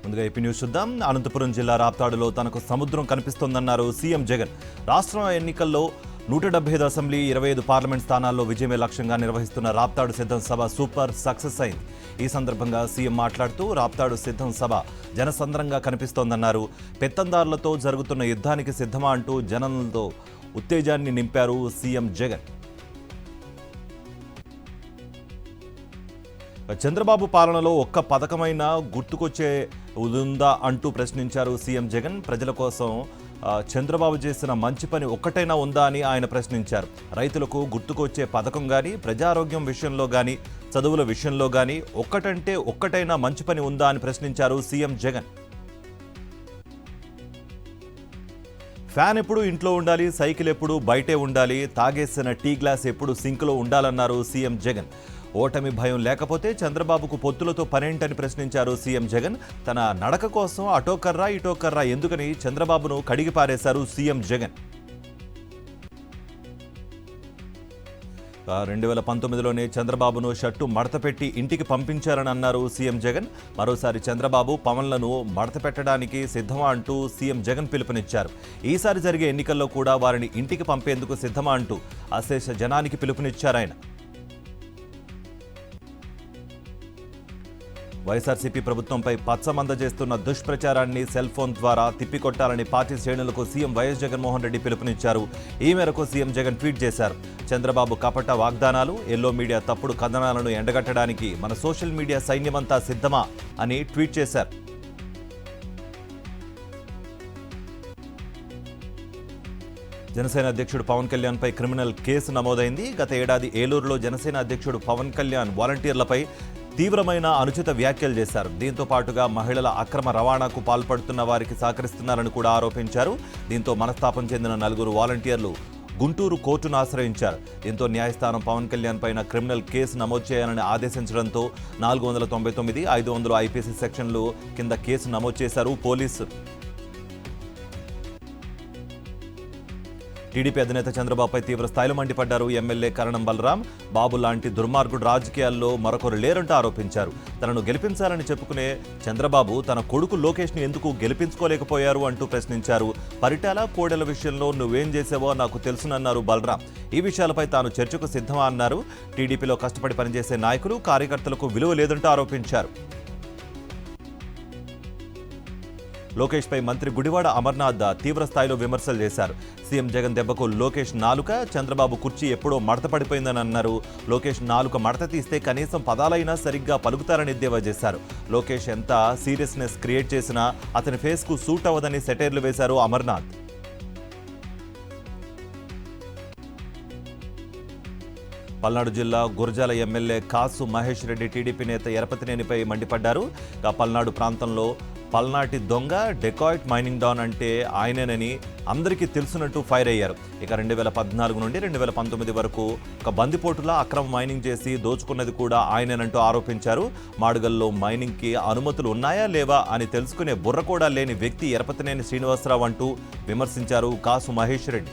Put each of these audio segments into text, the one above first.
ముందుగా AP news చూద్దాం. అనంతపురం జిల్లా రాప్తాడులో తనకు సముద్రం కనిపిస్తోందన్నారు సీఎం జగన్. రాష్ట్ర ఎన్నికల్లో 175 అసెంబ్లీ 25 పార్లమెంట్ స్థానాల్లో విజయమే లక్ష్యంగా నిర్వహిస్తున్న రాప్తాడు సిద్ధం సభ సూపర్ సక్సెస్ అయింది. ఈ సందర్భంగా సీఎం మాట్లాడుతూ రాప్తాడు సిద్ధం సభ జనసంద్రంగా కనిపిస్తోందన్నారు. పెత్తందారులతో జరుగుతున్న యుద్ధానికి సిద్ధమా అంటూ జనంతో ఉత్తేజాన్ని నింపారు సీఎం జగన్. చంద్రబాబు పాలనలో ఒక్క పథకమైనా గుర్తుకొచ్చే ఉందా అంటూ ప్రశ్నించారు సీఎం జగన్. ప్రజల కోసం చంద్రబాబు చేసిన మంచి పని ఒక్కటైనా ఉందా అని ఆయన ప్రశ్నించారు. రైతులకు గుర్తుకొచ్చే పథకం కానీ, ప్రజారోగ్యం విషయంలో కానీ, చదువుల విషయంలో కానీ ఒక్కటంటే ఒక్కటైనా మంచి పని ఉందా అని ప్రశ్నించారు సీఎం జగన్. ఫ్యాన్ ఎప్పుడు ఇంట్లో ఉండాలి, సైకిల్ ఎప్పుడు బయటే ఉండాలి, తాగేసిన టీ గ్లాస్ ఎప్పుడు సింక్లో ఉండాలన్నారు సీఎం జగన్. ఓటమి భయం లేకపోతే చంద్రబాబుకు పొత్తులతో పనేంటని ప్రశ్నించారు సీఎం జగన్. తన నడక కోసం అటోకర్రా ఇటోకర్రా ఎందుకని చంద్రబాబును కడిగి పారేశారు సీఎం జగన్. 2019లోనే చంద్రబాబును షర్టు మడతపెట్టి ఇంటికి పంపించారని అన్నారు సీఎం జగన్. మరోసారి చంద్రబాబు పవన్లను మడత పెట్టడానికి సిద్ధమా అంటూ సీఎం జగన్ పిలుపునిచ్చారు. ఈసారి జరిగే ఎన్నికల్లో కూడా వారిని ఇంటికి పంపేందుకు సిద్ధమా అంటూ అశేష జనానికి పిలుపునిచ్చారాయన. వైఎస్ఆర్సీపీ ప్రభుత్వంపై పచ్చమంద చేస్తున్న దుష్ప్రచారాన్ని సెల్ ఫోన్ ద్వారా తిప్పికొట్టాలని పార్టీ శ్రేణులకు సీఎం వైఎస్ జగన్మోహన్ రెడ్డి పిలుపునిచ్చారు. ఈ మేరకు సీఎం జగన్ ట్వీట్ చేశారు. చంద్రబాబు కపట వాగ్దానాలు, ఎల్లో మీడియా తప్పుడు కథనాలను ఎండగట్టడానికి మన సోషల్ మీడియా సైన్యమంతా సిద్ధమా అని ట్వీట్ చేశారు. జనసేన అధ్యక్షుడు పవన్ కళ్యాణ్పై క్రిమినల్ కేసు నమోదైంది. గత ఏడాది ఏలూరులో జనసేన అధ్యక్షుడు పవన్ కళ్యాణ్ వాలంటీర్లపై తీవ్రమైన అనుచిత వ్యాఖ్యలు చేశారు. దీంతో పాటుగా మహిళల అక్రమ రవాణాకు పాల్పడుతున్న వారికి సహకరిస్తున్నారని కూడా ఆరోపించారు. దీంతో మనస్తాపం చెందిన 4 వాలంటీర్లు గుంటూరు కోర్టును ఆశ్రయించారు. దీంతో న్యాయస్థానం పవన్ కళ్యాణ్ పైన క్రిమినల్ కేసు నమోదు చేయాలని ఆదేశించడంతో 499, 500 ఐపీసీ సెక్షన్లు కింద కేసు నమోదు చేశారు పోలీసులు. టీడీపీ అధినేత చంద్రబాబుపై తీవ్ర స్థాయిలో మండిపడ్డారు ఎమ్మెల్యే కరణం బలరాం. బాబు లాంటి దుర్మార్గుడు రాజకీయాల్లో మరొకరు లేరంటూ ఆరోపించారు. తనను గెలిపించాలని చెప్పుకునే చంద్రబాబు తన కొడుకు లోకేష్ని ఎందుకు గెలిపించుకోలేకపోయారు అంటూ ప్రశ్నించారు. పరిటాల, కోడెల విషయంలో నువ్వేం చేసావో నాకు తెలుసునన్నారు బలరాం. ఈ విషయాలపై తాను చర్చకు సిద్ధమా అన్నారు. టీడీపీలో కష్టపడి పనిచేసే నాయకులు, కార్యకర్తలకు విలువ లేదంటూ ఆరోపించారు. లోకేష్పై మంత్రి గుడివాడ అమర్నాథ్ తీవ్ర స్థాయిలో విమర్శలు చేశారు. సీఎం జగన్ దెబ్బకు లోకేష్ నాలుక, చంద్రబాబు కుర్చీ ఎప్పుడో మడత పడిపోయిందని అన్నారు. లోకేష్ నాలుక మడత తీస్తే కనీసం పదాలైనా సరిగ్గా పలుకుతారని ఎద్దేవా చేశారు. లోకేష్ ఎంత సీరియస్నెస్ క్రియేట్ చేసినా అతని ఫేస్కు సూట్ అవ్వదని సెటైర్లు వేశారు అమర్నాథ్. పల్నాడు జిల్లా గురజాల ఎమ్మెల్యే కాసు మహేష్ రెడ్డి టీడీపీ నేత ఎరపతినేనిపై మండిపడ్డారు. పల్నాడు ప్రాంతంలో పల్నాటి దొంగ, డెకాయిట్, మైనింగ్ డాన్ అంటే ఆయనేనని అందరికీ తెలుసున్నట్టు ఫైర్ అయ్యారు. ఇక 2014 నుండి 2019 వరకు ఒక బందిపోటులా అక్రమ మైనింగ్ చేసి దోచుకున్నది కూడా ఆయనేనంటూ ఆరోపించారు. మాడుగల్లో మైనింగ్కి అనుమతులు ఉన్నాయా లేవా అని తెలుసుకునే బుర్ర కూడా లేని వ్యక్తి ఎరపతినేని శ్రీనివాసరావు అంటూ విమర్శించారు కాసు మహేష్ రెడ్డి.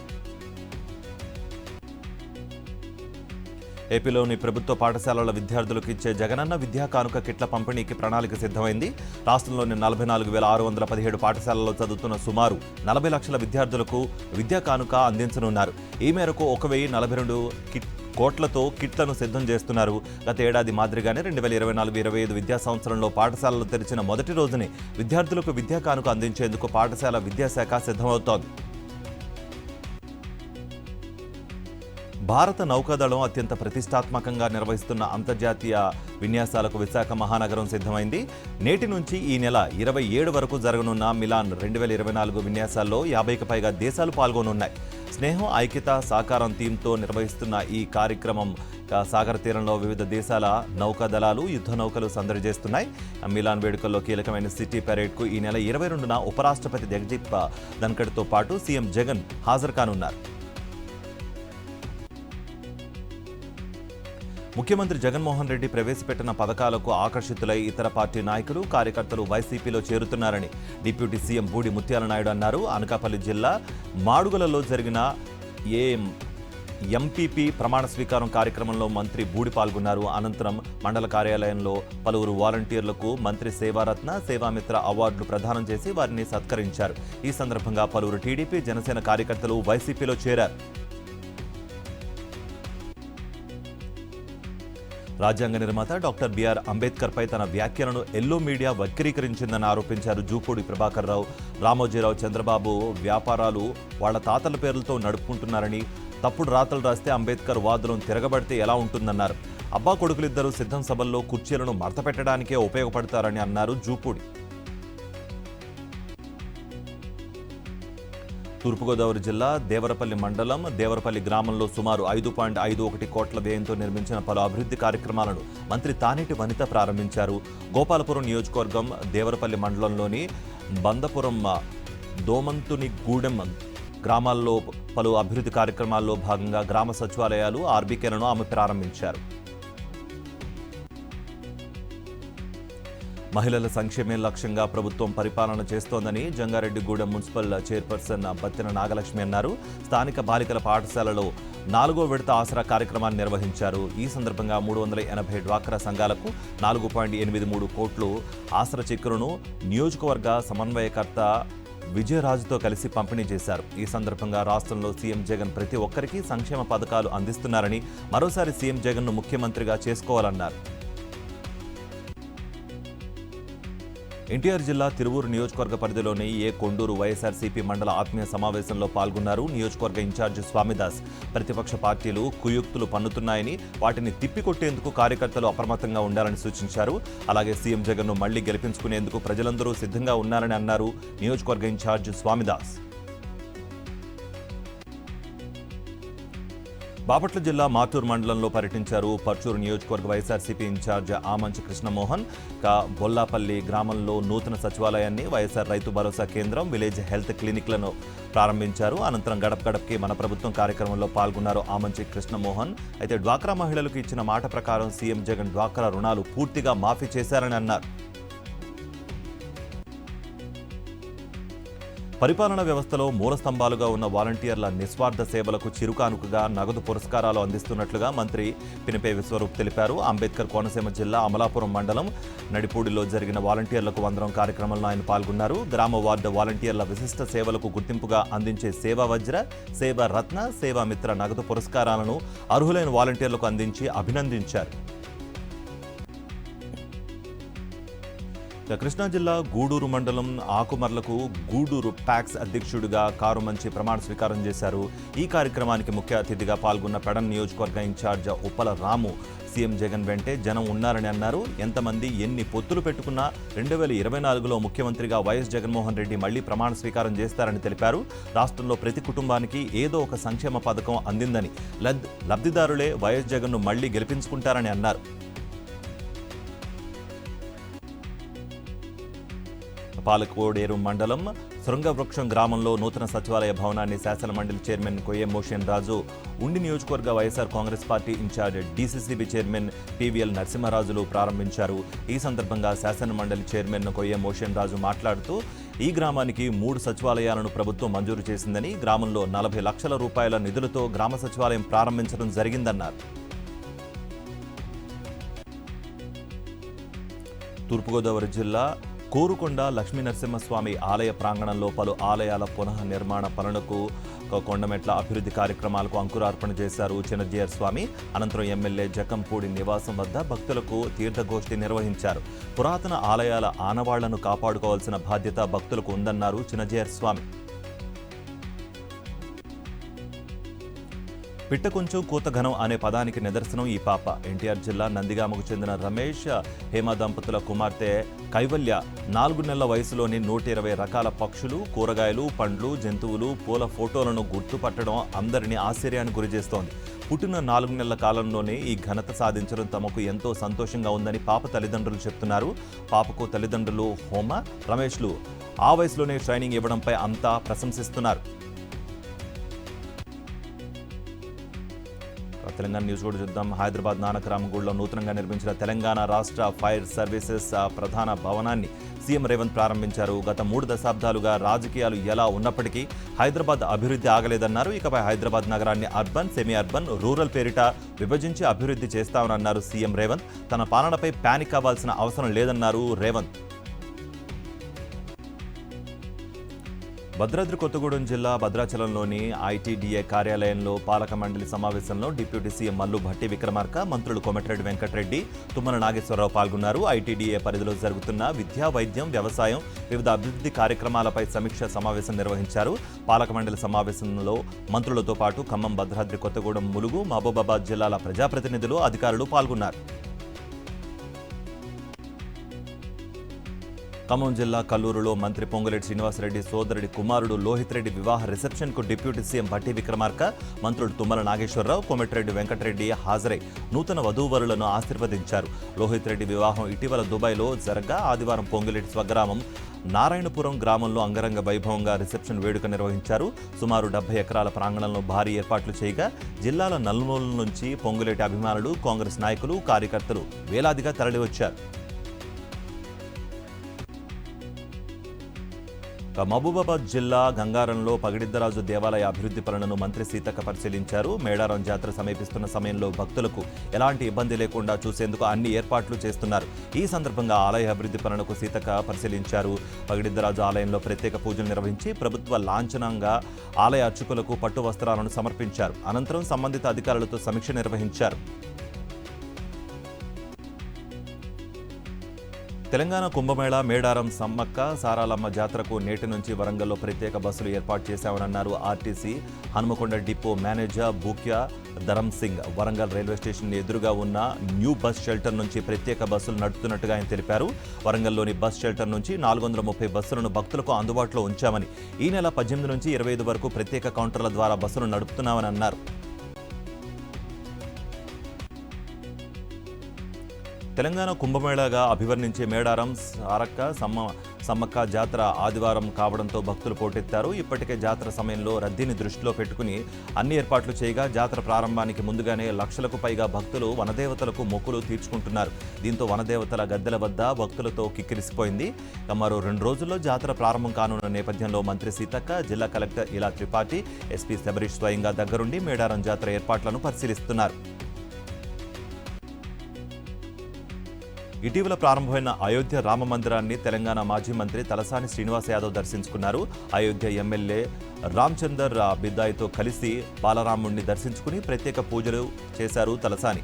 ఏపీలోని ప్రభుత్వ పాఠశాలల విద్యార్థులకు ఇచ్చే జగనన్న విద్యా కానుక కిట్ల పంపిణీకి ప్రణాళిక సిద్ధమైంది. రాష్ట్రంలోని 44,617 పాఠశాలల్లో చదువుతున్న సుమారు 40 లక్షల విద్యార్థులకు విద్యా కానుక అందించనున్నారు. ఈ మేరకు 1,042 కోట్లతో కిట్లను సిద్ధం చేస్తున్నారు. గత ఏడాది మాదిరిగానే 2024-25 విద్యా సంవత్సరంలో పాఠశాలలు తెరిచిన మొదటి రోజునే విద్యార్థులకు విద్యా కానుక అందించేందుకు పాఠశాల విద్యాశాఖ సిద్ధమవుతోంది. భారత నౌకాదళం అత్యంత ప్రతిష్టాత్మకంగా నిర్వహిస్తున్న అంతర్జాతీయ విన్యాసాలకు విశాఖ మహానగరం సిద్ధమైంది. నేటి నుంచి ఈ నెల 27 వరకు జరగనున్న మిలాన్ 2024 విన్యాసాల్లో 50కి పైగా దేశాలు పాల్గొనున్నాయి. స్నేహం, ఐక్యత, సహకారం థీమ్తో నిర్వహిస్తున్న ఈ కార్యక్రమం సాగర తీరంలో వివిధ దేశాల నౌకాదళాలు, యుద్ధ నౌకలు సందడి చేస్తున్నాయి. మిలాన్ వేడుకల్లో కీలకమైన సిటీ పెరేడ్కు ఈ నెల 22న ఉపరాష్ట్రపతి జగదీప్ ధన్కడ్తో పాటు సీఎం జగన్ హాజరు కానున్నారు. ముఖ్యమంత్రి జగన్మోహన్ రెడ్డి ప్రవేశపెట్టిన పథకాలకు ఆకర్షితులై ఇతర పార్టీ నాయకులు, కార్యకర్తలు వైసీపీలో చేరుతున్నారని డిప్యూటీ సీఎం బూడి ముత్యాల నాయుడు అన్నారు. అనకాపల్లి జిల్లా మాడుగులలో జరిగిన ఎంపీపీ ప్రమాణ స్వీకారం కార్యక్రమంలో మంత్రి బూడి పాల్గొన్నారు. అనంతరం మండల కార్యాలయంలో పలువురు వాలంటీర్లకు మంత్రి సేవారత్న, సేవామిత్ర అవార్డులు ప్రదానం చేసి వారిని సత్కరించారు. ఈ సందర్భంగా పలువురు టీడీపీ, జనసేన కార్యకర్తలు వైసీపీలో చేరారు. రాజ్యాంగ నిర్మాత డాక్టర్ బిఆర్ అంబేద్కర్ పై తన వ్యాఖ్యలను ఎల్లో మీడియా వక్రీకరించిందని ఆరోపించారు జూపూడి ప్రభాకర్ రావు. రామోజీరావు, చంద్రబాబు వ్యాపారాలు వాళ్ల తాతల పేర్లతో నడుపుకుంటున్నారని, తప్పుడు రాతలు రాస్తే అంబేద్కర్ వాదులను తిరగబడితే ఎలా ఉంటుందన్నారు. అబ్బా కొడుకులిద్దరూ సిద్ధం సభల్లో కుర్చీలను మడతపెట్టడానికే ఉపయోగపడతారని అన్నారు జూపూడి. తూర్పుగోదావరి జిల్లా దేవరపల్లి మండలం దేవరపల్లి గ్రామంలో సుమారు 5.51 కోట్ల వ్యయంతో నిర్మించిన పలు అభివృద్ధి కార్యక్రమాలను మంత్రి తానేటి వనిత ప్రారంభించారు. గోపాలపురం నియోజకవర్గం దేవరపల్లి మండలంలోని బందపురం, దోమంతునిగూడెం గ్రామాల్లో పలు అభివృద్ధి కార్యక్రమాల్లో భాగంగా గ్రామ సచివాలయాలు, ఆర్బీకేలను ఆమె ప్రారంభించారు. మహిళల సంక్షేమే లక్ష్యంగా ప్రభుత్వం పరిపాలన చేస్తోందని జంగారెడ్డిగూడెం మున్సిపల్ చైర్పర్సన్ బత్తిన నాగలక్ష్మి అన్నారు. స్థానిక బాలికల పాఠశాలలో 4వ విడత ఆసరా కార్యక్రమాన్ని నిర్వహించారు. ఈ సందర్భంగా 380 డ్వాక్రా సంఘాలకు 4.83 కోట్లు ఆసరా చెక్కులను నియోజకవర్గ సమన్వయకర్త విజయరాజుతో కలిసి పంపిణీ చేశారు. ఈ సందర్భంగా రాష్ట్రంలో సీఎం జగన్ ప్రతి ఒక్కరికి సంక్షేమ పథకాలు అందిస్తున్నారని, మరోసారి సీఎం జగన్ను ముఖ్యమంత్రిగా చేసుకోవాలన్నారు. ఎన్టీఆర్ జిల్లా తిరువూరు నియోజకవర్గ పరిధిలోని కొండూరు వైఎస్ఆర్సీపీ మండల ఆత్మీయ సమావేశంలో పాల్గొన్నారు నియోజకవర్గ ఇన్ఛార్జి స్వామిదాస్. ప్రతిపక్ష పార్టీలు కుయుక్తులు పన్నుతున్నాయని, వాటిని తిప్పికొట్టేందుకు కార్యకర్తలు అప్రమత్తంగా ఉండాలని సూచించారు. అలాగే సీఎం జగన్ను మళ్లీ గెలిపించుకునేందుకు ప్రజలందరూ సిద్ధంగా ఉన్నారని అన్నారు నియోజకవర్గ ఇన్ఛార్జి స్వామిదాస్. బాపట్ల జిల్లా మాటూరు మండలంలో పర్యటించారు. పర్చూరు నియోజకవర్గ వైఎస్ఆర్సీపీ ఇన్ఛార్జ్ ఆమంచి కృష్ణమోహన్. బొల్లాపల్లి గ్రామంలో నూతన సచివాలయాన్ని, వైఎస్ఆర్ రైతు భరోసా కేంద్రం, విలేజ్ హెల్త్ క్లినిక్లను ప్రారంభించారు. అనంతరం గడప గడపకి మన ప్రభుత్వం కార్యక్రమంలో పాల్గొన్నారు ఆమంచి కృష్ణమోహన్. అయితే డ్వాక్రా మహిళలకు ఇచ్చిన మాట ప్రకారం సీఎం జగన్ డ్వాక్రా రుణాలు పూర్తిగా మాఫీ చేశారని అన్నారు. పరిపాలనా వ్యవస్థలో మూల స్తంభాలుగా ఉన్న వాలంటీర్ల నిస్వార్థ సేవలకు చిరుకానుకగా నగదు పురస్కారాలు అందిస్తున్నట్లుగా మంత్రి పినిపే విశ్వరూప్ తెలిపారు. అంబేద్కర్ కోనసీమ జిల్లా అమలాపురం మండలం నడిపూడిలో జరిగిన వాలంటీర్లకు వందనం కార్యక్రమంలో ఆయన పాల్గొన్నారు. గ్రామ వార్డు వాలంటీర్ల విశిష్ట సేవలకు గుర్తింపుగా అందించే సేవా వజ్ర, సేవా రత్న, సేవామిత్ర నగదు పురస్కారాలను అర్హులైన వాలంటీర్లకు అందించి అభినందించారు. కృష్ణా జిల్లా గూడూరు మండలం ఆకుమర్లకు గూడూరు ప్యాక్స్ అధ్యక్షుడిగా కారుమంచి ప్రమాణ స్వీకారం చేశారు. ఈ కార్యక్రమానికి ముఖ్య అతిథిగా పాల్గొన్న పెడన్ నియోజకవర్గ ఇన్ఛార్జ్ ఉప్పల రాము సీఎం జగన్ వెంటే జనం ఉన్నారని అన్నారు. ఎంతమంది ఎన్ని పొత్తులు పెట్టుకున్నా 2024లో ముఖ్యమంత్రిగా వైఎస్ జగన్మోహన్ రెడ్డి మళ్లీ ప్రమాణ స్వీకారం చేస్తారని తెలిపారు. రాష్ట్రంలో ప్రతి కుటుంబానికి ఏదో ఒక సంక్షేమ పథకం అందిందని, లబ్ధిదారులే వైఎస్ జగన్ను మళ్లీ గెలిపించుకుంటారని అన్నారు. పాలకోడేరు మండలం శృంగవృక్షం గ్రామంలో నూతన సచివాలయ భవనాన్ని శాసనమండలి చైర్మన్ కొయ్యం మోషన్ రాజు, ఉండి నియోజకవర్గ YSR Congress party incharge DCCB chairman PVL నరసింహరాజులు ప్రారంభించారు. ఈ సందర్భంగా శాసనమండలి చైర్మన్ కొయ్యం మోషన్ రాజు మాట్లాడుతూ ఈ గ్రామానికి 3 సచివాలయాలను ప్రభుత్వం మంజూరు చేసిందని, గ్రామంలో 40 లక్షల రూపాయల నిధులతో గ్రామ సచివాలయం ప్రారంభించడం జరిగిందన్నారు. తూర్పుగోదావరి జిల్లా కోరుకొండ లక్ష్మీనరసింహస్వామి ఆలయ ప్రాంగణంలో పలు ఆలయాల పునః నిర్మాణ పనులకు, కొండమెట్ల అభివృద్ధి కార్యక్రమాలకు అంకురార్పణ చేశారు చిన్నజీయర్ స్వామి. అనంతరం ఎమ్మెల్యే జకంపూడి నివాసం వద్ద భక్తులకు తీర్థగోష్ఠి నిర్వహించారు. పురాతన ఆలయాల ఆనవాళ్లను కాపాడుకోవాల్సిన బాధ్యత భక్తులకు ఉందన్నారు చిన్నజీయర్ స్వామి. పిట్ట కొంచెం కూత ఘనం అనే పదానికి నిదర్శనం ఈ పాప. ఎన్టీఆర్ జిల్లా నందిగామకు చెందిన రమేష్, హేమ దంపతుల కుమార్తె కైవల్య 4 నెలల వయసులోని 120 రకాల పక్షులు, కూరగాయలు, పండ్లు, జంతువులు, పూల ఫోటోలను గుర్తుపట్టడం అందరినీ ఆశ్చర్యానికి గురిచేస్తోంది. పుట్టిన 4 నెలల కాలంలోనే ఈ ఘనత సాధించడం తమకు ఎంతో సంతోషంగా ఉందని పాప తల్లిదండ్రులు చెప్తున్నారు. పాపకు తల్లిదండ్రులు హోమ, రమేష్లు ఆ వయసులోనే ట్రైనింగ్ ఇవ్వడంపై అంతా ప్రశంసిస్తున్నారు. తెలంగాణ న్యూస్ కూడా చూద్దాం. హైదరాబాద్ నానక్రామగూడలో నూతనంగా నిర్మించిన తెలంగాణ రాష్ట్ర ఫైర్ సర్వీసెస్ ప్రధాన భవనాన్ని సీఎం రేవంత్ ప్రారంభించారు. గత 3 దశాబ్దాలుగా రాజకీయాలు ఎలా ఉన్నప్పటికీ హైదరాబాద్ అభివృద్ధి ఆగలేదన్నారు. ఇకపై హైదరాబాద్ నగరాన్ని అర్బన్, సెమీ అర్బన్, రూరల్ పేరిట విభజించి అభివృద్ధి చేస్తామన్నారు సీఎం రేవంత్. తన పాలనపై పానిక్ అవ్వాల్సిన అవసరం లేదన్నారు రేవంత్. భద్రాద్రి కొత్తగూడెం జిల్లా భద్రాచలంలోని ఐటీడీఏ కార్యాలయంలో పాలక మండలి సమావేశంలో డిప్యూటీ సీఎం మల్లు భట్టి విక్రమార్క, మంత్రులు కోమటిరెడ్డి వెంకటరెడ్డి, తుమ్మల నాగేశ్వరరావు పాల్గొన్నారు. ఐటీడీఏ పరిధిలో జరుగుతున్న విద్యా, వైద్యం, వ్యవసాయం, వివిధ అభివృద్ధి కార్యక్రమాలపై సమీక్ష సమావేశం నిర్వహించారు. పాలక మండలి సమావేశంలో మంత్రులతో పాటు ఖమ్మం, భద్రాద్రి కొత్తగూడెం, ములుగు, మహబూబాబాద్ జిల్లాల ప్రజాప్రతినిధులు, అధికారులు పాల్గొన్నారు. ఖమ్మం జిల్లా కల్లూరులో మంత్రి పొంగులేటి శ్రీనివాసరెడ్డి సోదరుడి కుమారుడు లోహిత్ రెడ్డి వివాహ రిసెప్షన్కు డిప్యూటీ సీఎం భట్టి విక్రమార్క, మంత్రులు తుమ్మల నాగేశ్వరరావు, కోమటిరెడ్డి వెంకటరెడ్డి హాజరై నూతన వధూవరులను ఆశీర్వదించారు. లోహిత్ రెడ్డి వివాహం ఇటీవల దుబాయ్లో జరగా ఆదివారం పొంగులేటి స్వగ్రామం నారాయణపురం గ్రామంలో అంగరంగ వైభవంగా రిసెప్షన్ వేడుక నిర్వహించారు. సుమారు 70 ఎకరాల ప్రాంగణంలో భారీ ఏర్పాట్లు చేయగా జిల్లాల నలుమూలల నుంచి పొంగులేటి అభిమానులు, కాంగ్రెస్ నాయకులు, కార్యకర్తలు వేలాదిగా తరలివచ్చారు. మహబూబాబాద్ జిల్లా గంగారంలో పగిడిద్దరాజు దేవాలయ అభివృద్ధి పనులను మంత్రి సీతక్క పరిశీలించారు. మేడారం జాతర సమీపిస్తున్న సమయంలో భక్తులకు ఎలాంటి ఇబ్బంది లేకుండా చూసేందుకు అన్ని ఏర్పాట్లు చేస్తున్నారు. ఈ సందర్భంగా ఆలయ అభివృద్ధి పనులకు సీతక్క పరిశీలించారు. పగిడిద్దరాజు ఆలయంలో ప్రత్యేక పూజలు నిర్వహించి ప్రభుత్వ లాంఛనంగా ఆలయ అర్చకులకు పట్టు వస్త్రాలను సమర్పించారు. అనంతరం సంబంధిత అధికారులతో సమీక్ష నిర్వహించారు. తెలంగాణ కుంభమేళా మేడారం సమ్మక్క సారాలమ్మ జాతరకు నేటి నుంచి వరంగల్లో ప్రత్యేక బస్సులు ఏర్పాటు చేశామన్నారు RTC Hanumakonda depot manager Bukya Dharam Singh. Warangal railway station ఎదురుగా ఉన్న న్యూ బస్ షెల్టర్ నుంచి ప్రత్యేక బస్సులు నడుపుతున్నట్టుగా ఆయన తెలిపారు. వరంగల్లోని బస్ షెల్టర్ నుంచి 430 బస్సులను భక్తులకు అందుబాటులో ఉంచామని, ఈ నెల 18 నుంచి 25 వరకు ప్రత్యేక కౌంటర్ల ద్వారా బస్సులు నడుపుతున్నామని అన్నారు. తెలంగాణ కుంభమేళాగా అభివర్ణించే మేడారం సారక్క సమ్మక్క జాతర ఆదివారం కావడంతో భక్తులు పోటెత్తారు. ఇప్పటికే జాతర సమయంలో రద్దీని దృష్టిలో పెట్టుకుని అన్ని ఏర్పాట్లు చేయగా జాతర ప్రారంభానికి ముందుగానే లక్షలకు పైగా భక్తులు వనదేవతలకు మొక్కులు తీర్చుకుంటున్నారు. దీంతో వనదేవతల గద్దెల వద్ద భక్తులతో కిక్కిరిసిపోయింది. మరో 2 రోజుల్లో జాతర ప్రారంభం కానున్న నేపథ్యంలో మంత్రి సీతక్క, జిల్లా కలెక్టర్ ఇలా త్రిపాఠి, ఎస్పీ శబరీష్ స్వయంగా దగ్గరుండి మేడారం జాతర ఏర్పాట్లను పరిశీలిస్తున్నారు. ఇటీవల ప్రారంభమైన అయోధ్య రామ మందిరాన్ని తెలంగాణ మాజీ మంత్రి తలసాని శ్రీనివాస్ యాదవ్ దర్శించుకున్నారు. అయోధ్య ఎమ్మెల్యే రామచందర్ బిద్దాయితో కలిసి బాలరాముడిని దర్శించుకుని ప్రత్యేక పూజలు చేశారు తలసాని.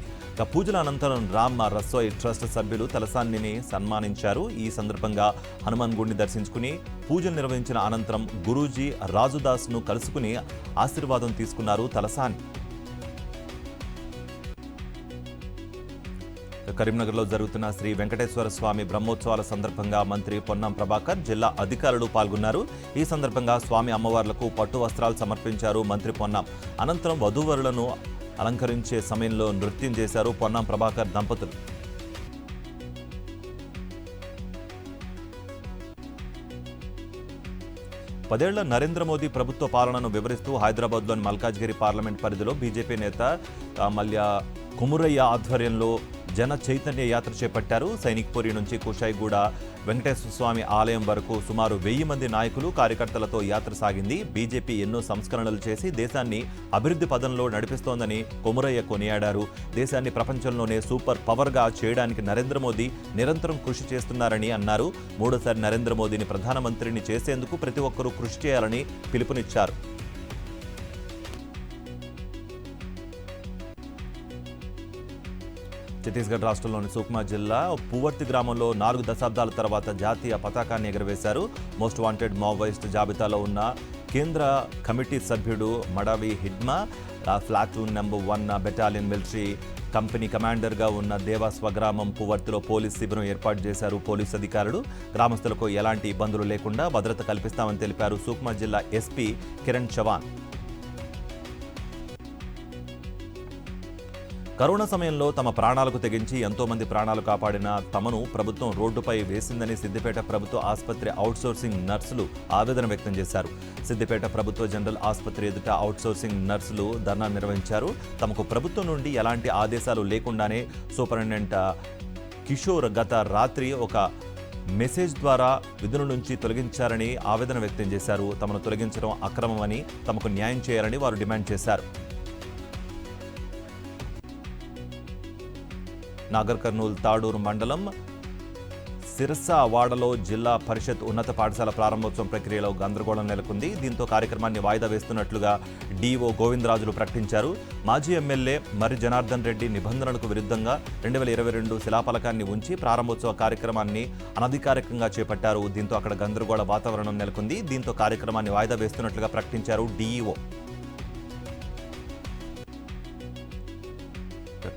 పూజల అనంతరం రామ్ రసోయ్ ట్రస్ట్ సభ్యులు తలసానిని సన్మానించారు. ఈ సందర్భంగా హనుమాన్ గుడిని దర్శించుకుని పూజలు నిర్వహించిన అనంతరం గురూజీ రాజుదాస్ను కలుసుకుని ఆశీర్వాదం తీసుకున్నారు తలసాని. కరీంనగర్లో జరుగుతున్న శ్రీ వెంకటేశ్వర స్వామి బ్రహ్మోత్సవాల సందర్భంగా మంత్రి పొన్నం ప్రభాకర్, జిల్లా అధికారులు పాల్గొన్నారు. ఈ సందర్భంగా స్వామి అమ్మవార్లకు పట్టు వస్త్రాలు సమర్పించారు మంత్రి పొన్నం. అనంతరం వధూవరులను అలంకరించే సమయంలో నృత్యం చేశారు పొన్నం ప్రభాకర్ దంపతులు. పదేళ్ల నరేంద్ర మోదీ ప్రభుత్వ పాలనను వివరిస్తూ హైదరాబాద్లోని మల్కాజ్గిరి పార్లమెంట్ పరిధిలో బీజేపీ నేత మల్య కుమురయ్య ఆధ్వర్యంలో జన చైతన్య యాత్ర చేపట్టారు. సైనిక్పురి నుంచి కుషాయిగూడ వెంకటేశ్వర స్వామి ఆలయం వరకు సుమారు 1000 మంది నాయకులు, కార్యకర్తలతో యాత్ర సాగింది. బీజేపీ ఎన్నో సంస్కరణలు చేసి దేశాన్ని అభివృద్ధి పదంలో నడిపిస్తోందని కొమురయ్య కొనియాడారు. దేశాన్ని ప్రపంచంలోనే సూపర్ పవర్గా చేయడానికి నరేంద్ర మోదీ నిరంతరం కృషి చేస్తున్నారని అన్నారు. 3వ నరేంద్ర మోదీని ప్రధానమంత్రిని చేసేందుకు ప్రతి ఒక్కరూ కృషి చేయాలని పిలుపునిచ్చారు. ఛత్తీస్గఢ్ రాష్ట్రంలోని సుక్మా జిల్లా పువర్తి గ్రామంలో 4 దశాబ్దాల తర్వాత జాతీయ పతాకాన్ని ఎగురవేశారు. మోస్ట్ వాంటెడ్ మావోయిస్ట్ జాబితాలో ఉన్న కేంద్ర కమిటీ సభ్యుడు Madvi Hidma, platoon number 1 battalion military company కమాండర్గా ఉన్న దేవా స్వగ్రామం పువర్తిలో పోలీస్ శిబిరం ఏర్పాటు చేశారు పోలీసు అధికారులు. గ్రామస్తులకు ఎలాంటి ఇబ్బందులు లేకుండా భద్రత కల్పిస్తామని తెలిపారు సుక్మా జిల్లా ఎస్పీ కిరణ్ చవాన్. కరోనా సమయంలో తమ ప్రాణాలకు తెగించి ఎంతో మంది ప్రాణాలు కాపాడిన తమను ప్రభుత్వం రోడ్డుపై వేసిందని సిద్దిపేట ప్రభుత్వ ఆసుపత్రి అవుట్సోర్సింగ్ నర్సులు ఆవేదన వ్యక్తం చేశారు. సిద్దిపేట ప్రభుత్వ జనరల్ ఆసుపత్రి ఎదుట అవుట్సోర్సింగ్ నర్సులు ధర్నా నిర్వహించారు. తమకు ప్రభుత్వం నుండి ఎలాంటి ఆదేశాలు లేకుండానే సూపరింటెండెంట్ కిషోర్ గత రాత్రి ఒక మెసేజ్ ద్వారా విధుల నుంచి తొలగించారని ఆవేదన వ్యక్తం చేశారు. తమను తొలగించడం అక్రమమని, తమకు న్యాయం చేయాలని వారు డిమాండ్ చేశారు. నాగర్ కర్నూల్ తాడూరు మండలం సిరసా వాడలో జిల్లా పరిషత్ ఉన్నత పాఠశాల ప్రారంభోత్సవం ప్రక్రియలో గందరగోళం నెలకొంది. దీంతో కార్యక్రమాన్ని వాయిదా వేస్తున్నట్లుగా డీఓ గోవిందరాజులు ప్రకటించారు. మాజీ ఎమ్మెల్యే మరి జనార్దన్ రెడ్డి నిబంధనలకు విరుద్ధంగా 2022 శిలాఫలకాన్ని ఉంచి ప్రారంభోత్సవ కార్యక్రమాన్ని అనధికారికంగా చేపట్టారు. దీంతో అక్కడ గందరగోళ వాతావరణం నెలకొంది. దీంతో కార్యక్రమాన్ని వాయిదా వేస్తున్నట్లుగా ప్రకటించారు డీఈఓ.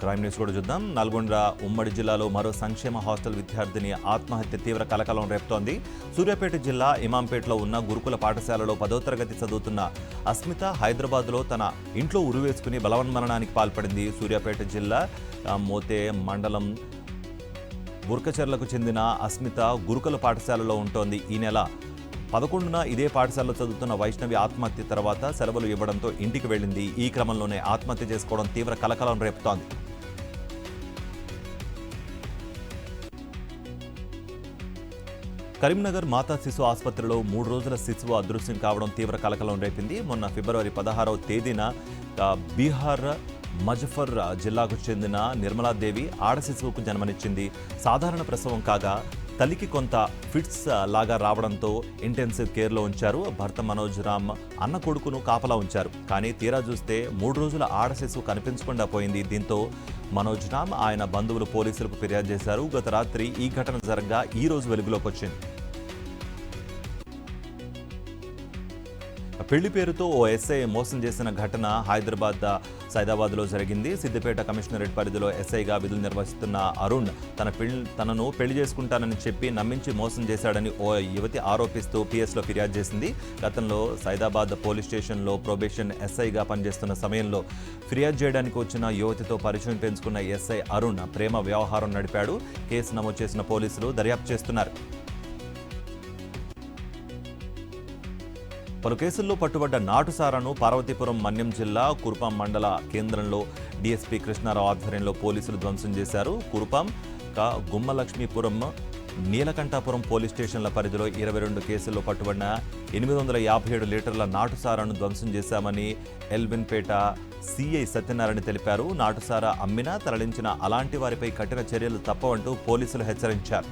క్రైమ్ న్యూస్ కూడా చూద్దాం. నల్గొండ ఉమ్మడి జిల్లాలో మరో సంక్షేమ హాస్టల్ విద్యార్థిని ఆత్మహత్య తీవ్ర కలకలం రేపుతోంది. సూర్యాపేట జిల్లా ఇమాంపేటలో ఉన్న గురుకుల పాఠశాలలో 10వ తరగతి చదువుతున్న అస్మిత హైదరాబాద్లో తన ఇంట్లో ఉరివేసుకుని బలవన్మరణానికి పాల్పడింది. సూర్యాపేట జిల్లా మోతే మండలం బుర్కచెర్లకు చెందిన అస్మిత గురుకుల పాఠశాలలో ఉంటోంది. ఈ నెల 11న ఇదే పాఠశాలలో చదువుతున్న వైష్ణవి ఆత్మహత్య తర్వాత సెలవులు ఇవ్వడంతో ఇంటికి వెళ్ళింది. ఈ క్రమంలోనే ఆత్మహత్య చేసుకోవడం తీవ్ర కలకలం రేపుతోంది. కరీంనగర్ మాతా శిశు ఆసుపత్రిలో 3 రోజుల శిశువు అదృశ్యం కావడం తీవ్ర కలకలం రేపింది. మొన్న ఫిబ్రవరి 16వ తేదీన బీహార్ మజఫర్ జిల్లాకు చెందిన నిర్మలాదేవి ఆడ శిశువుకు జన్మనిచ్చింది. సాధారణ ప్రసవం కాగా తల్లికి కొంత ఫిట్స్ లాగా రావడంతో ఇంటెన్సివ్ కేర్లో ఉంచారు. భర్త మనోజ్ రామ్ అన్న కొడుకును కాపలా ఉంచారు. కానీ తీరా చూస్తే 3 రోజుల ఆడ శిశువు కనిపించకుండా పోయింది. దీంతో మనోజ్ రామ్ ఆయన బంధువులు పోలీసులకు ఫిర్యాదు చేశారు. గత రాత్రి ఈ ఘటన జరగగా ఈ రోజు వెలుగులోకి వచ్చింది. పెళ్లి పేరుతో ఓ ఎస్ఐ మోసం చేసిన ఘటన సైదాబాద్లో జరిగింది. సిద్దిపేట కమిషనరేట్ పరిధిలో ఎస్ఐగా విధులు నిర్వహిస్తున్న అరుణ్ తనను పెళ్లి చేసుకుంటానని చెప్పి నమ్మించి మోసం చేశాడని ఓ యువతి ఆరోపిస్తూ పిఎస్లో ఫిర్యాదు చేసింది. గతంలో సైదాబాద్ పోలీస్ స్టేషన్లో ప్రొబేషన్ ఎస్ఐగా పనిచేస్తున్న సమయంలో ఫిర్యాదు చేయడానికి వచ్చిన యువతితో పరిచయం పెంచుకున్న ఎస్ఐ అరుణ్ ప్రేమ వ్యవహారం నడిపాడు. కేసు నమోదు చేసిన పోలీసులు దర్యాప్తు చేస్తున్నారు. పలు కేసుల్లో పట్టుబడ్డ నాటుసారాను పార్వతీపురం మన్యం జిల్లా కురుపాం మండల కేంద్రంలో డీఎస్పీ కృష్ణారావు ఆధ్వర్యంలో పోలీసులు ధ్వంసం చేశారు. కురుపాం, గుమ్మలక్ష్మీపురం, నీలకంఠాపురం పోలీస్ స్టేషన్ల పరిధిలో 22 కేసుల్లో పట్టుబడిన 857 లీటర్ల నాటుసారాను ధ్వంసం చేశామని ఎల్విన్పేట సిఐ సత్యనారాయణ తెలిపారు. నాటుసారా అమ్మినా తరలించిన అలాంటి వారిపై కఠిన చర్యలు తప్పవంటూ పోలీసులు హెచ్చరించారు.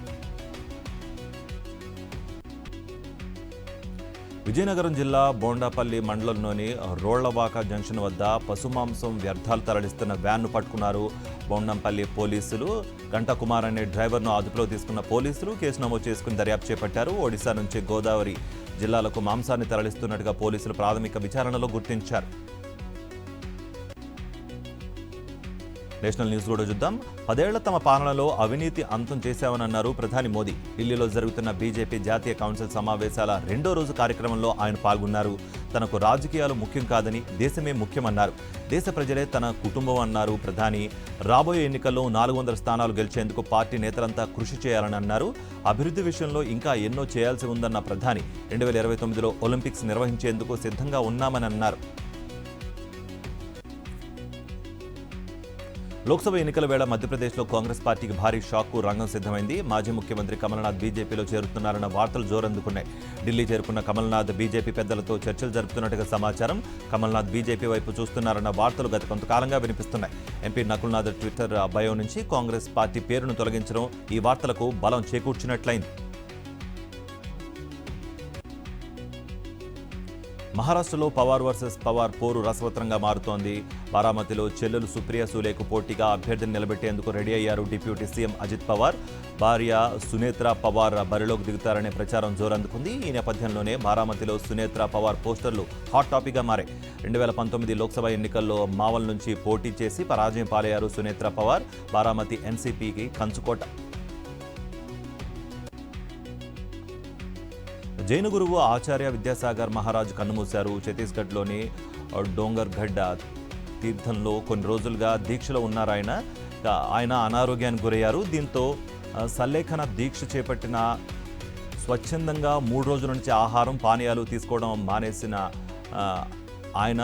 విజయనగరం జిల్లా బోండాపల్లి మండలంలోని రోళ్లవాక జంక్షన్ వద్ద పశుమాంసం వ్యర్థాలు తరలిస్తున్న వ్యాన్ను పట్టుకున్నారు బోండంపల్లి పోలీసులు. గంటకుమార్ అనే డ్రైవర్ను అదుపులో తీసుకున్న పోలీసులు కేసు నమోదు చేసుకుని దర్యాప్తు చేపట్టారు. ఒడిశా నుంచి గోదావరి జిల్లాలకు మాంసాన్ని తరలిస్తున్నట్టుగా పోలీసులు ప్రాథమిక విచారణలో గుర్తించారు. నేషనల్ న్యూస్ కూడా చూద్దాం. 10 ఏళ్ల తమ పాలనలో అవినీతి అంతం చేశామన్నారు ప్రధాని మోదీ. ఢిల్లీలో జరుగుతున్న బీజేపీ జాతీయ కౌన్సిల్ సమావేశాల 2వ రోజు కార్యక్రమంలో ఆయన పాల్గొన్నారు. తనకు రాజకీయాలు ముఖ్యం కాదని దేశమే ముఖ్యమన్నారు. దేశ ప్రజలే తన కుటుంబం అన్నారు ప్రధాని. రాబోయే ఎన్నికల్లో 400 స్థానాలు గెలిచేందుకు పార్టీ నేతలంతా కృషి చేయాలని అన్నారు. అభివృద్ధి విషయంలో ఇంకా ఎన్నో చేయాల్సి ఉందన్న ప్రధాని 2029లో ఒలింపిక్స్ నిర్వహించేందుకు సిద్ధంగా ఉన్నామని అన్నారు. లోక్సభ ఎన్నికల వేళ మధ్యప్రదేశ్లో కాంగ్రెస్ పార్టీకి భారీ షాక్కు రంగం సిద్ధమైంది. మాజీ ముఖ్యమంత్రి కమల్నాథ్ బీజేపీలో చేరుతున్నారన్న వార్తలు జోరందుకున్నాయి. ఢిల్లీ చేరుకున్న కమల్నాథ్ బీజేపీ పెద్దలతో చర్చలు జరుపుతున్నట్టుగా సమాచారం. కమల్నాథ్ బీజేపీ వైపు చూస్తున్నారన్న వార్తలు గత కొంతకాలంగా వినిపిస్తున్నాయి. ఎంపీ నకుల్నాథ్ ట్విట్టర్ బయో నుంచి కాంగ్రెస్ పార్టీ పేరును తొలగించడం ఈ వార్తలకు బలం చేకూర్చినట్లయింది. మహారాష్ట్రలో పవార్ వర్సెస్ పవార్ పోరు రసవత్రంగా మారుతోంది. బారామతిలో చెల్లెలు సుప్రియా సూలేకు పోటీగా అభ్యర్థిని నిలబెట్టేందుకు రెడీ అయ్యారు డిప్యూటీ సీఎం అజిత్ పవార్. భార్య సునేత్ర పవార్ బరిలోకి దిగుతారనే ప్రచారం జోరందుకుంది. ఈ నేపథ్యంలోనే బారామతిలో సునేత్ర పవార్ పోస్టర్లు హాట్ టాపిక్గా మారాయి. 2019 లోక్సభ ఎన్నికల్లో మావల్ నుంచి పోటీ చేసి పరాజయం పాలయ్యారు సునేత్ర పవార్. బారామతి ఎన్సీపీకి కంచుకోట. జైన గురువు ఆచార్య విద్యాసాగర్ మహారాజ్ కన్నుమూశారు. ఛత్తీస్గఢ్లోని డోంగర్గఢ్ తీర్థంలో కొన్ని రోజులుగా దీక్షలో ఉన్నారు ఆయన అనారోగ్యానికి గురయ్యారు. దీంతో సల్లేఖన దీక్ష చేపట్టిన స్వచ్ఛందంగా 3 రోజుల నుంచి ఆహారం పానీయాలు తీసుకోవడం మానేసిన ఆయన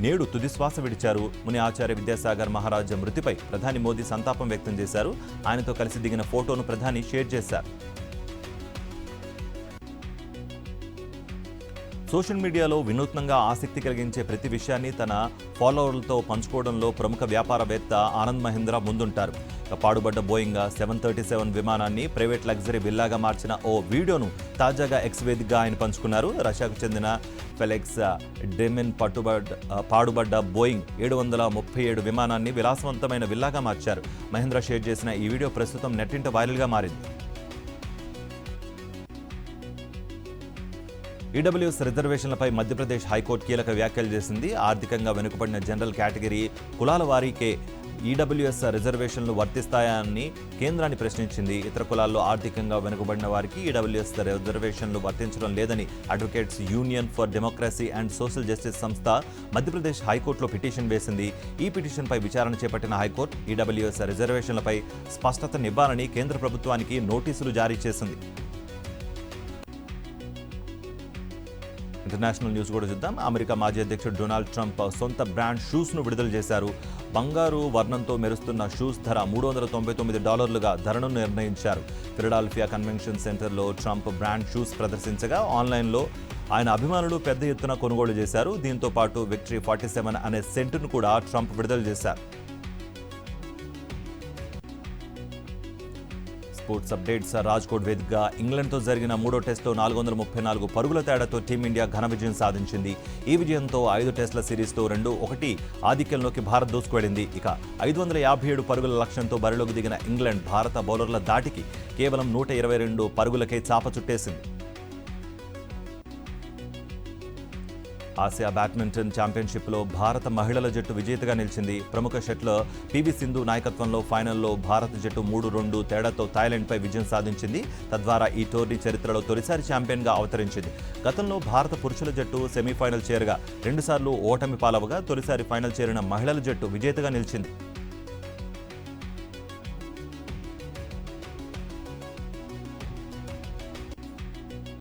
నేడు తుదిశ్వాస విడిచారు. ముని ఆచార్య విద్యాసాగర్ మహారాజ్ మృతిపై ప్రధాని మోదీ సంతాపం వ్యక్తం చేశారు. ఆయనతో కలిసి దిగిన ఫోటోను ప్రధాని షేర్ చేశారు. సోషల్ మీడియాలో వినూత్నంగా ఆసక్తి కలిగించే ప్రతి విషయాన్ని తన ఫాలోవర్లతో పంచుకోవడంలో ప్రముఖ వ్యాపారవేత్త ఆనంద్ మహీంద్రా ముందుంటారు. పాడుబడ్డ బోయింగ్ 737 విమానాన్ని ప్రైవేట్ లగ్జరీ విల్లాగా మార్చిన ఓ వీడియోను తాజాగా ఎక్స్ వేదికగా ఆయన పంచుకున్నారు. రష్యాకు చెందిన ఫెలెక్స్ డెమిన్ పాడుబడ్డ బోయింగ్ 737 విమానాన్ని విలాసవంతమైన విల్లాగా మార్చారు. మహీంద్రా షేర్ చేసిన ఈ వీడియో ప్రస్తుతం నెట్టింట వైరల్గా మారింది. ఈడబ్ల్యూఎస్ రిజర్వేషన్లపై మధ్యప్రదేశ్ హైకోర్టు కీలక వ్యాఖ్యలు చేసింది. ఆర్థికంగా వెనుకబడిన జనరల్ కేటగిరీ కులాల వారీకే ఈడబ్ల్యూఎస్ రిజర్వేషన్లు వర్తిస్తాయా అని కేంద్రాన్ని ప్రశ్నించింది. ఇతర కులాల్లో ఆర్థికంగా వెనుకబడిన వారికి ఈడబ్ల్యూఎస్ రిజర్వేషన్లు వర్తించడం లేదని advocates union for democracy and social justice సంస్థ మధ్యప్రదేశ్ హైకోర్టులో పిటిషన్ వేసింది. ఈ పిటిషన్పై విచారణ చేపట్టిన హైకోర్టు ఈడబ్ల్యూఎస్ రిజర్వేషన్లపై స్పష్టతనివ్వాలని కేంద్ర ప్రభుత్వానికి నోటీసులు జారీ చేసింది. ఇంటర్నేషనల్ న్యూస్ కూడా చూద్దాం. అమెరికా మాజీ అధ్యక్షుడు డొనాల్డ్ ట్రంప్ సొంత బ్రాండ్ షూస్ను విడుదల చేశారు. బంగారు వర్ణంతో మెరుస్తున్న షూస్ ధర $399గా ధరను నిర్ణయించారు. ఫిలడాల్ఫియా కన్వెన్షన్ సెంటర్లో ట్రంప్ బ్రాండ్ షూస్ ప్రదర్శించగా ఆన్లైన్లో ఆయన అభిమానులు పెద్ద ఎత్తున కొనుగోలు చేశారు. దీంతో పాటు విక్టరీ 47 అనే సెంటును కూడా ట్రంప్ విడుదల చేశారు. Sports updates. రాజ్కోట్ వేదికగా ఇంగ్లాండ్తో జరిగిన 3వ టెస్టులో 434 పరుగుల తేడాతో టీమిండియా ఘన విజయం సాధించింది. ఈ విజయంతో 5 టెస్టుల సిరీస్తో 2-1 ఆధిక్యంలోకి భారత్ దూసుకువెళ్లింది. ఇక 527 పరుగుల లక్ష్యంతో బరిలోకి దిగిన ఇంగ్లాండ్ భారత బౌలర్ల దాటికి కేవలం 122 పరుగులకే చాప చుట్టేసింది. ఆసియా బ్యాడ్మింటన్ ఛాంపియన్షిప్లో భారత మహిళల జట్టు విజేతగా నిలిచింది. ప్రముఖ షట్లర్ పివి సింధు నాయకత్వంలో ఫైనల్లో భారత జట్టు 3-2 తేడాతో థాయిలాండ్పై విజయం సాధించింది. తద్వారా ఈ టోర్నీ చరిత్రలో తొలిసారి ఛాంపియన్గా అవతరించింది. గతంలో భారత పురుషుల జట్టు సెమీఫైనల్ చేరగా 2 సార్లు ఓటమి పాలవగా తొలిసారి ఫైనల్ చేరిన మహిళల జట్టు విజేతగా నిలిచింది.